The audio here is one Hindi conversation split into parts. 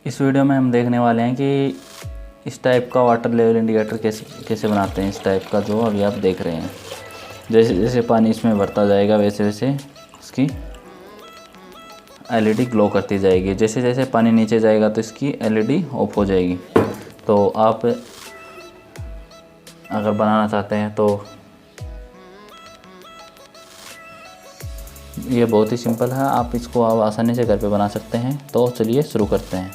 इस वीडियो में हम देखने वाले हैं कि इस टाइप का वाटर लेवल इंडिकेटर कैसे बनाते हैं। इस टाइप का जो अभी आप देख रहे हैं, जैसे जैसे पानी इसमें भरता जाएगा वैसे वैसे इसकी एलईडी ग्लो करती जाएगी। जैसे जैसे पानी नीचे जाएगा तो इसकी एलईडी ऑफ हो जाएगी। तो आप अगर बनाना चाहते हैं तो ये बहुत ही सिंपल है, आप इसको आसानी से घर पे बना सकते हैं। तो चलिए शुरू करते हैं।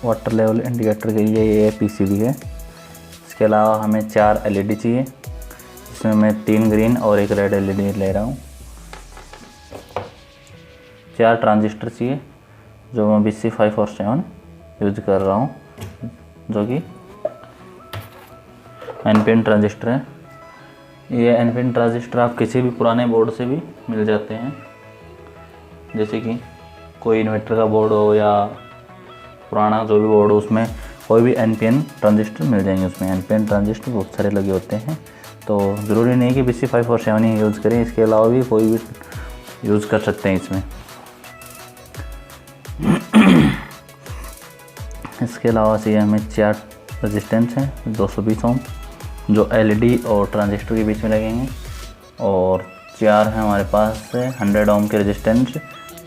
वाटर लेवल इंडिकेटर के लिए ये पीसीबी है। इसके अलावा हमें 4 एलईडी चाहिए। इसमें मैं 3 ग्रीन और 1 रेड एलईडी ले रहा हूँ। 4 ट्रांजिस्टर चाहिए जो मैं bc547 यूज़ कर रहा हूँ, जो कि एनपिन ट्रांजिस्टर है। ये एनपिन ट्रांजिस्टर आप किसी भी पुराने बोर्ड से भी मिल जाते हैं, जैसे कि कोई इन्वर्टर का बोर्ड हो या पुराना जो भी बोर्ड हो, उसमें कोई भी एनपीएन ट्रांजिस्टर मिल जाएंगे। उसमें एनपीएन ट्रांजिस्टर बहुत सारे लगे होते हैं, तो ज़रूरी नहीं कि bc547 ही यूज़ करें, इसके अलावा भी कोई भी यूज़ कर सकते हैं इसमें। इसके अलावा से हमें 4 रेजिस्टेंस हैं 220 ओम जो एलईडी और ट्रांजिस्टर के बीच में लगेंगे, और 4 हैं हमारे पास 100 ओम के रेजिस्टेंस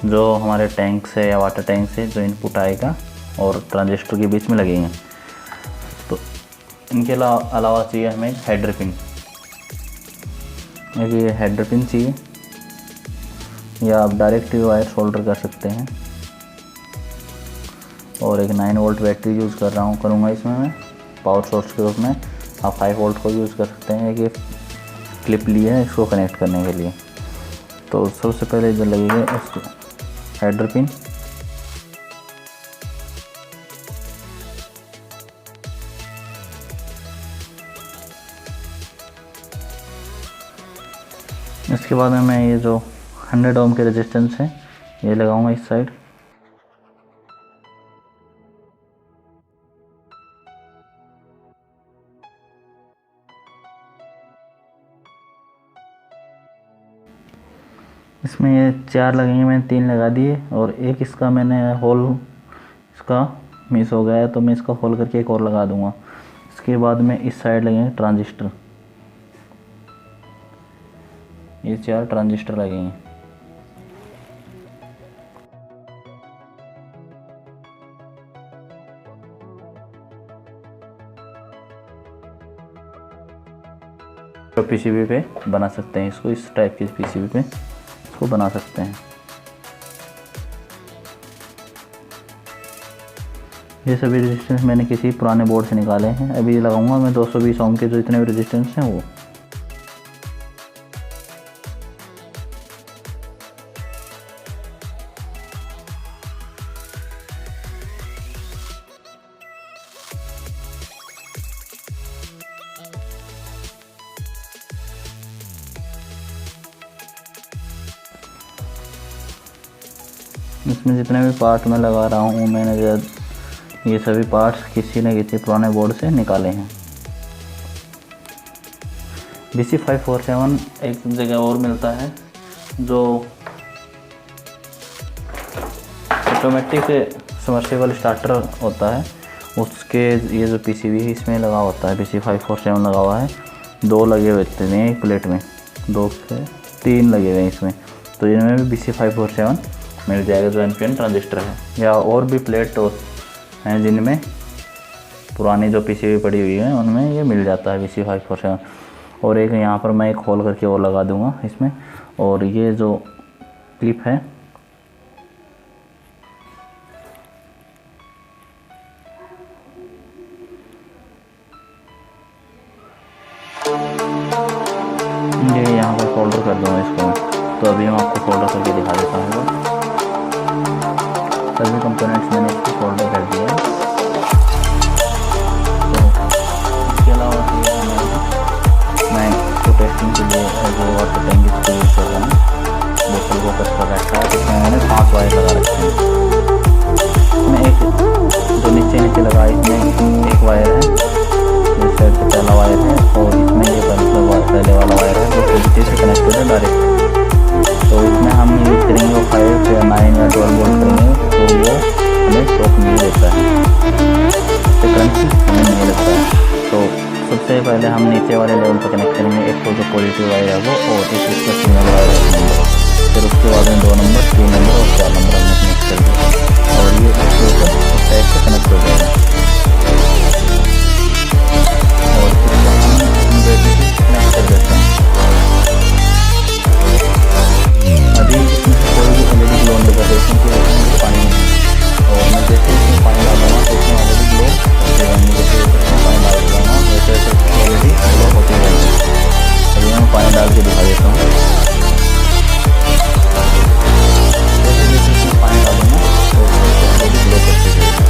जो हमारे टैंक से या वाटर टैंक से जो इनपुट आएगा और ट्रांजिस्टर के बीच में लगेंगे। तो इनके अलावा चाहिए हमें हेडर पिन। ये हेडर पिन चाहिए, या आप डायरेक्ट वायर सोल्डर कर सकते हैं। और एक 9 वोल्ट बैटरी यूज़ करूँगा इसमें मैं पावर सोर्स के रूप में। आप 5 वोल्ट को यूज़ कर सकते हैं। एक क्लिप ली है इसको कनेक्ट करने के लिए। तो सबसे पहले जो लगेगा हेडर पिन। इसके बाद में मैं ये जो 100 ओम के रेजिस्टेंस है ये लगाऊंगा इस साइड। इसमें ये 4 लगेंगे, मैंने 3 लगा दिए, और एक इसका मैंने होल इसका मिस हो गया है, तो मैं इसका होल करके एक और लगा दूंगा। इसके बाद में इस साइड लगेंगे ट्रांजिस्टर। ये 4 ट्रांजिस्टर लगेंगे। तो पीसीबी पे बना सकते हैं इसको, इस टाइप की पीसीबी पे इसको बना सकते हैं। ये सभी रेजिस्टेंस मैंने किसी पुराने बोर्ड से निकाले हैं। अभी लगाऊंगा मैं 220 ओम के जो इतने भी रेजिस्टेंस हैं वो। इसमें जितने भी पार्ट मैं लगा रहा हूँ मैंने ये सभी पार्ट्स किसी न किसी पुराने बोर्ड से निकाले हैं। bc547 एक जगह और मिलता है जो ऑटोमेटिक सबमर्सिबल स्टार्टर होता है, उसके ये जो पीसीबी है इसमें लगा होता है। bc547 लगा हुआ है, 2 लगे हुए हैं एक प्लेट में, 2 से 3 लगे हुए हैं इसमें। तो इनमें भी bc547 मिल जाएगा जो एनपीएन ट्रांजिस्टर है। या और भी प्लेट हैं जिनमें पुरानी जो पीसीबी पड़ी हुई है उनमें ये मिल जाता है bc547। और एक यहाँ पर मैं एक होल करके और लगा दूंगा इसमें। और ये जो क्लिप है ये यहाँ पर फोल्डर कर दूंगा इसको। तो अभी मैं आपको फोल्डर करके दिखा देता हूँ। सभी कंपोनेंट्स मैंने इसको फोल्डर कर दिया है। तो इसके अलावा मैं इसको टेस्टिंग के लिए जो वाटर टैंक इसको यूज़ कर रहा हूँ, बोतल को कट कर रखा है। इसमें मैंने 5 वायर लगा रखे हैं। इसमें एक जो नीचे लगा है इसमें एक वायर है, इस साइड से पहला वायर है, और इसमें ये पहले वायर में नहीं लगता है। तो सबसे पहले हम नीचे वाले लेवल पर कनेक्ट करेंगे, एक तो जो पॉजिटिव वायर है वो, और एक इसका सिग्नल वायर है 1 नंबर। फिर उसके बाद में 2 नंबर, 3 नंबर और 4 नंबर हमने कनेक्ट कर दिया, और ये इसके ऊपर इस टाइप से कनेक्ट हो जाएगा। और इसका हम बैटरी से कनेक्ट कर देते हैं। अभी इसमें कोई भी एलईडी ग्लो नहीं कर रही क्योंकि इसमें पानी नहीं है, और मैं जैसे इसमें पानी डालूंगा तो इसमें ऑलरेडी ग्लो होते रहेंगे। जैसे इसमें पानी डाल दूँगा वैसे वैसे ऑलरेडी ग्लो होती रहेंगे। अभी मैं पानी डाल के दिखा देता हूँ। जैसे जैसे इसमें पानी डालूंगा तो ऑलरेडी ग्लो करते रहेंगे।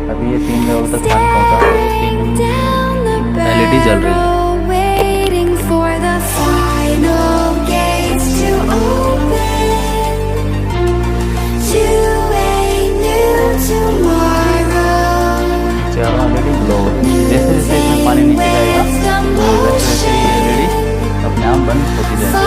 अभी ये 3 लेवल तक पानी पहुँचा है, 3 एलईडी जल रही है। चारों एलईडी ग्लो हो रही है। जैसे जैसे इसमें पानी नीचे जाएगा तो वैसे वैसे ये एलईडी अपने आप बंद होती जाएगी।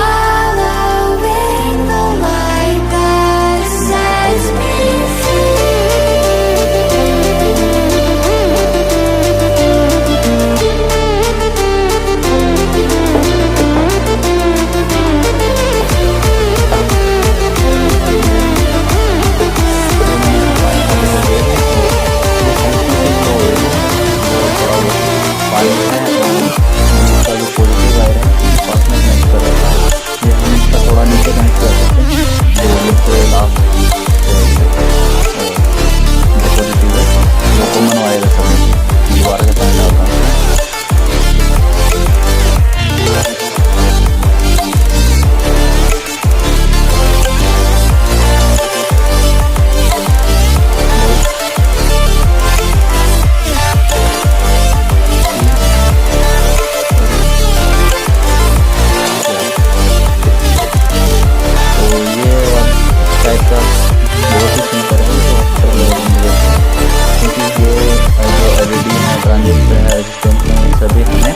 सभी हमें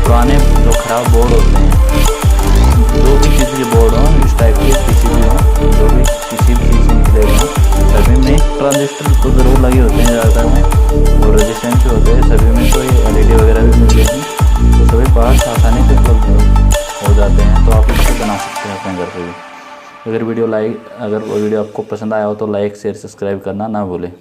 पुराने जो ख़राब बोर्ड होते हैं, जो भी किसी के बोर्ड हो इस टाइप के पीसीबी हो, जो भी किसी भी चीज़ से निकलेगा, सभी में ट्रांजिस्टर तो ज़रूर लगे होते हैं ज़्यादातर में, और रेजिस्टेंस होते हैं सभी में, तो ये एलईडी वगैरह भी मिल जाएगी। तो सभी पार्ट्स आसानी से उपलब्ध हो जाते हैं, तो आप इसको बना सकते हैं अपने घर पर भी। अगर वीडियो आपको पसंद आया हो तो लाइक शेयर सब्सक्राइब करना ना भूलें।